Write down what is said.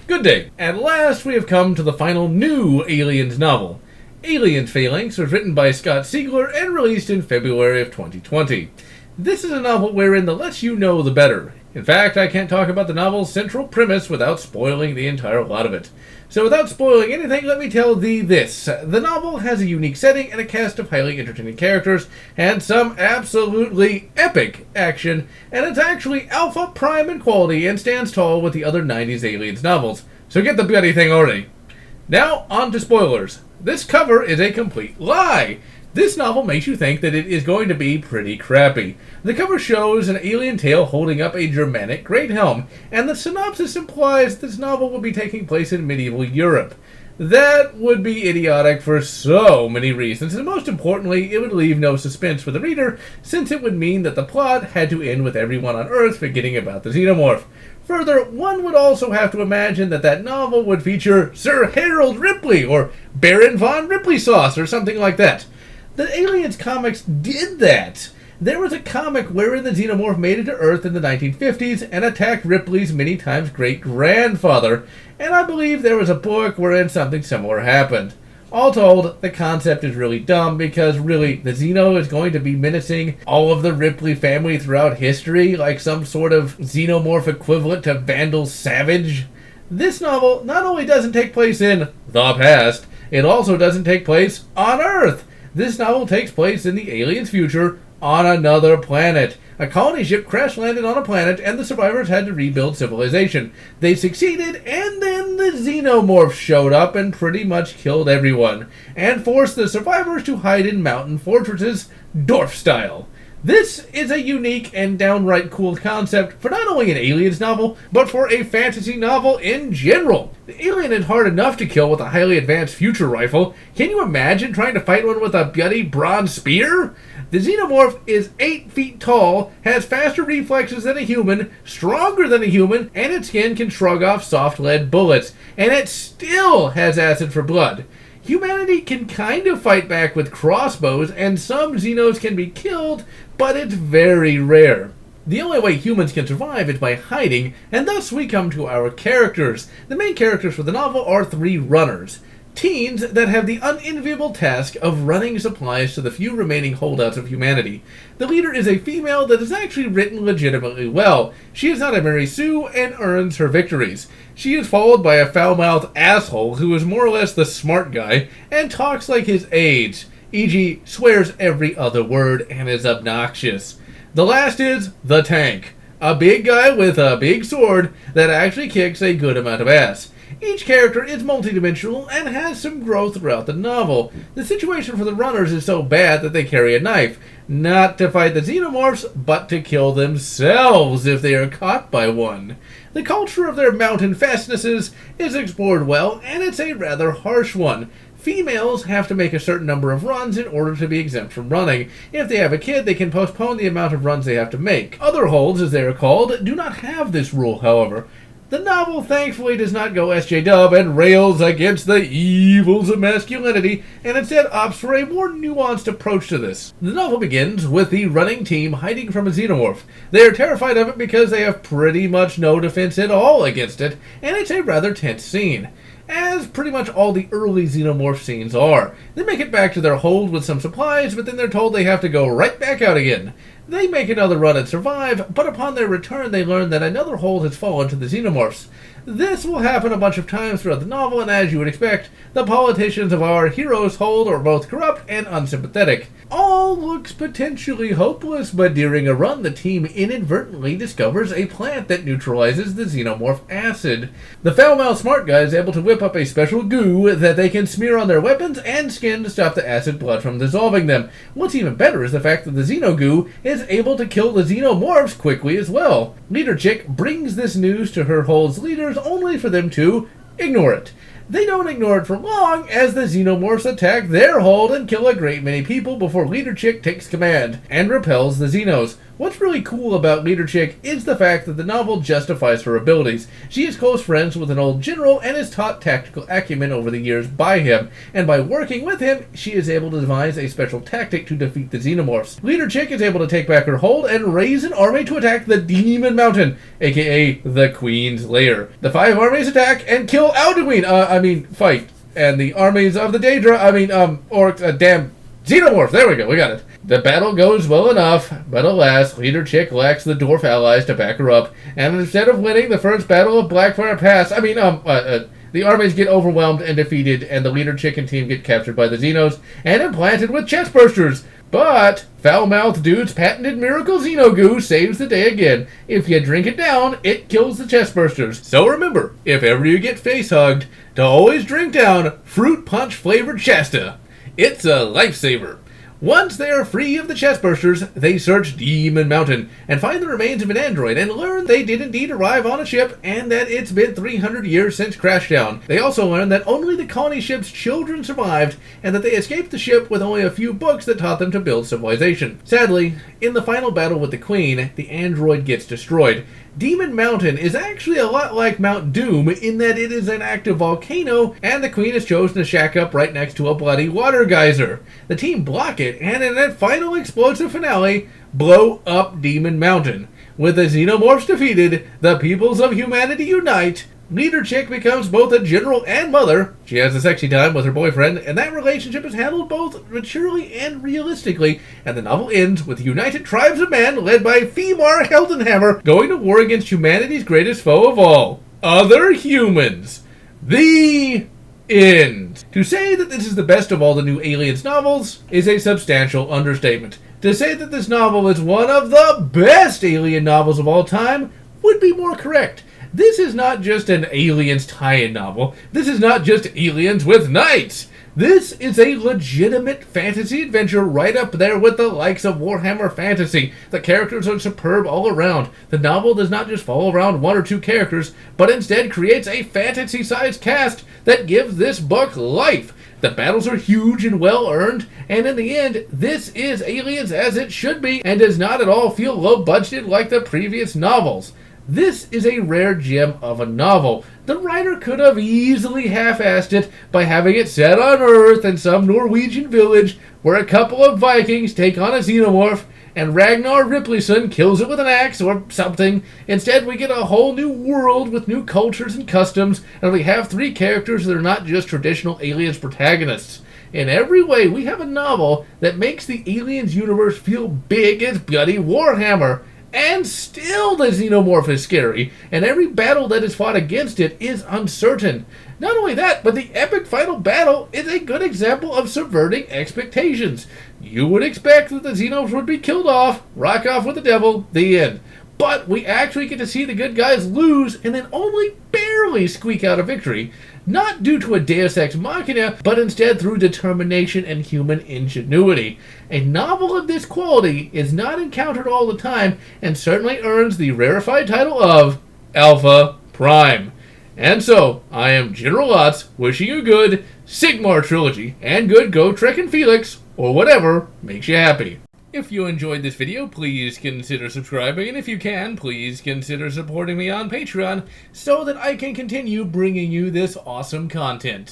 Good day. At last we have come to the final new Aliens novel. Aliens Phalanx was written by Scott Siegler and released in February of 2020. This is a novel wherein the less you know, the better. In fact, I can't talk about the novel's central premise without spoiling the entire lot of it. So without spoiling anything, let me tell thee this. The novel has a unique setting and a cast of highly entertaining characters, and some absolutely epic action, and it's actually alpha prime in quality and stands tall with the other 90s Aliens novels. So get the bloody thing already. Now, on to spoilers. This cover is a complete lie. This novel makes you think that it is going to be pretty crappy. The cover shows an alien tail holding up a Germanic great helm, and the synopsis implies this novel will be taking place in medieval Europe. That would be idiotic for so many reasons, and most importantly, it would leave no suspense for the reader, since it would mean that the plot had to end with everyone on Earth forgetting about the xenomorph. Further, one would also have to imagine that that novel would feature Sir Harold Ripley, or Baron von Ripley Sauce, or something like that. The Aliens comics did that. There was a comic wherein the xenomorph made it to Earth in the 1950s and attacked Ripley's many times great-grandfather, and I believe there was a book wherein something similar happened. All told, the concept is really dumb because really, the Xeno is going to be menacing all of the Ripley family throughout history like some sort of xenomorph equivalent to Vandal Savage. This novel not only doesn't take place in the past, it also doesn't take place on Earth. This novel takes place in the aliens' future on another planet. A colony ship crash-landed on a planet, and the survivors had to rebuild civilization. They succeeded, and then the xenomorphs showed up and pretty much killed everyone, and forced the survivors to hide in mountain fortresses, Dorf style. This is a unique and downright cool concept for not only an aliens novel, but for a fantasy novel in general. The alien is hard enough to kill with a highly advanced future rifle. Can you imagine trying to fight one with a bloody bronze spear? The xenomorph is 8 feet tall, has faster reflexes than a human, stronger than a human, and its skin can shrug off soft lead bullets, and it still has acid for blood. Humanity can kind of fight back with crossbows, and some Xenos can be killed, but it's very rare. The only way humans can survive is by hiding, and thus we come to our characters. The main characters for the novel are 3 runners. Teens that have the unenviable task of running supplies to the few remaining holdouts of humanity. The leader is a female that is actually written legitimately well. She is not a Mary Sue and earns her victories. She is followed by a foul-mouthed asshole who is more or less the smart guy and talks like his age, e.g. swears every other word and is obnoxious. The last is the tank, a big guy with a big sword that actually kicks a good amount of ass. Each character is multidimensional and has some growth throughout the novel. The situation for the runners is so bad that they carry a knife, not to fight the xenomorphs, but to kill themselves if they are caught by one. The culture of their mountain fastnesses is explored well, and it's a rather harsh one. Females have to make a certain number of runs in order to be exempt from running. If they have a kid, they can postpone the amount of runs they have to make. Other holds, as they are called, do not have this rule, however. The novel thankfully does not go SJW and rails against the evils of masculinity, and instead opts for a more nuanced approach to this. The novel begins with the running team hiding from a xenomorph. They are terrified of it because they have pretty much no defense at all against it, and it's a rather tense scene, as pretty much all the early xenomorph scenes are. They make it back to their hold with some supplies, but then they're told they have to go right back out again. They make another run and survive, but upon their return they learn that another hold has fallen to the xenomorphs. This will happen a bunch of times throughout the novel, and as you would expect, the politicians of our hero's hold are both corrupt and unsympathetic. All looks potentially hopeless, but during a run the team inadvertently discovers a plant that neutralizes the xenomorph acid. The foul-mouthed smart guy is able to whip up a special goo that they can smear on their weapons and skin to stop the acid blood from dissolving them. What's even better is the fact that the xenogoo is able to kill the xenomorphs quickly as well. Leader Chick brings this news to her hold's leaders only for them to ignore it. They don't ignore it for long as the Xenomorphs attack their hold and kill a great many people before Leader Chick takes command and repels the Xenos. What's really cool about Leader Chick is the fact that the novel justifies her abilities. She is close friends with an old general and is taught tactical acumen over the years by him, and by working with him, she is able to devise a special tactic to defeat the Xenomorphs. Leader Chick is able to take back her hold and raise an army to attack the Demon Mountain, aka the Queen's Lair. The 5 armies attack and kill Alduin, fight. And the armies of the Daedra, Xenomorph, there we go, we got it. The battle goes well enough, but alas, Leader Chick lacks the dwarf allies to back her up, and instead of winning the first battle of Blackfire Pass, the armies get overwhelmed and defeated, and the Leader Chick and team get captured by the Xenos and implanted with chestbursters. But Foul-Mouthed Dude's patented Miracle Xeno Goo saves the day again. If you drink it down, it kills the chestbursters. So remember, if ever you get face-hugged, to always drink down Fruit Punch flavored Shasta. It's a lifesaver. Once they are free of the chestbursters, they search Demon Mountain and find the remains of an android and learn they did indeed arrive on a ship and that it's been 300 years since crashdown. They also learn that only the colony ship's children survived and that they escaped the ship with only a few books that taught them to build civilization. Sadly, in the final battle with the Queen, the android gets destroyed. Demon Mountain is actually a lot like Mount Doom in that it is an active volcano and the Queen has chosen to shack up right next to a bloody water geyser. The team block it and in that final explosive finale, blow up Demon Mountain. With the Xenomorphs defeated, the peoples of humanity unite. Leader Chick becomes both a general and mother. She has a sexy time with her boyfriend, and that relationship is handled both maturely and realistically, and the novel ends with united tribes of men led by Femar Heldenhammer going to war against humanity's greatest foe of all, other humans. The end. To say that this is the best of all the new Aliens novels is a substantial understatement. To say that this novel is one of the best Alien novels of all time would be more correct. This is not just an Aliens tie-in novel. This is not just Aliens with knights. This is a legitimate fantasy adventure right up there with the likes of Warhammer Fantasy. The characters are superb all around. The novel does not just follow around 1 or 2 characters, but instead creates a fantasy-sized cast that gives this book life. The battles are huge and well-earned, and in the end, this is Aliens as it should be, and does not at all feel low-budgeted like the previous novels. This is a rare gem of a novel. The writer could have easily half-assed it by having it set on Earth in some Norwegian village where a couple of Vikings take on a xenomorph and Ragnar Ripleyson kills it with an axe or something. Instead, we get a whole new world with new cultures and customs, and we have 3 characters that are not just traditional Aliens protagonists. In every way, we have a novel that makes the Aliens universe feel big as bloody Warhammer. And still the Xenomorph is scary, and every battle that is fought against it is uncertain. Not only that, but the epic final battle is a good example of subverting expectations. You would expect that the Xenomorphs would be killed off, rock off with the devil, the end. But we actually get to see the good guys lose and then only barely squeak out a victory. Not due to a deus ex machina, but instead through determination and human ingenuity. A novel of this quality is not encountered all the time, and certainly earns the rarefied title of Alpha Prime. And so, I am GeneralLotz, wishing you good Sigmar trilogy, and good Go Trek and Felix, or whatever makes you happy. If you enjoyed this video, please consider subscribing, and if you can, please consider supporting me on Patreon so that I can continue bringing you this awesome content.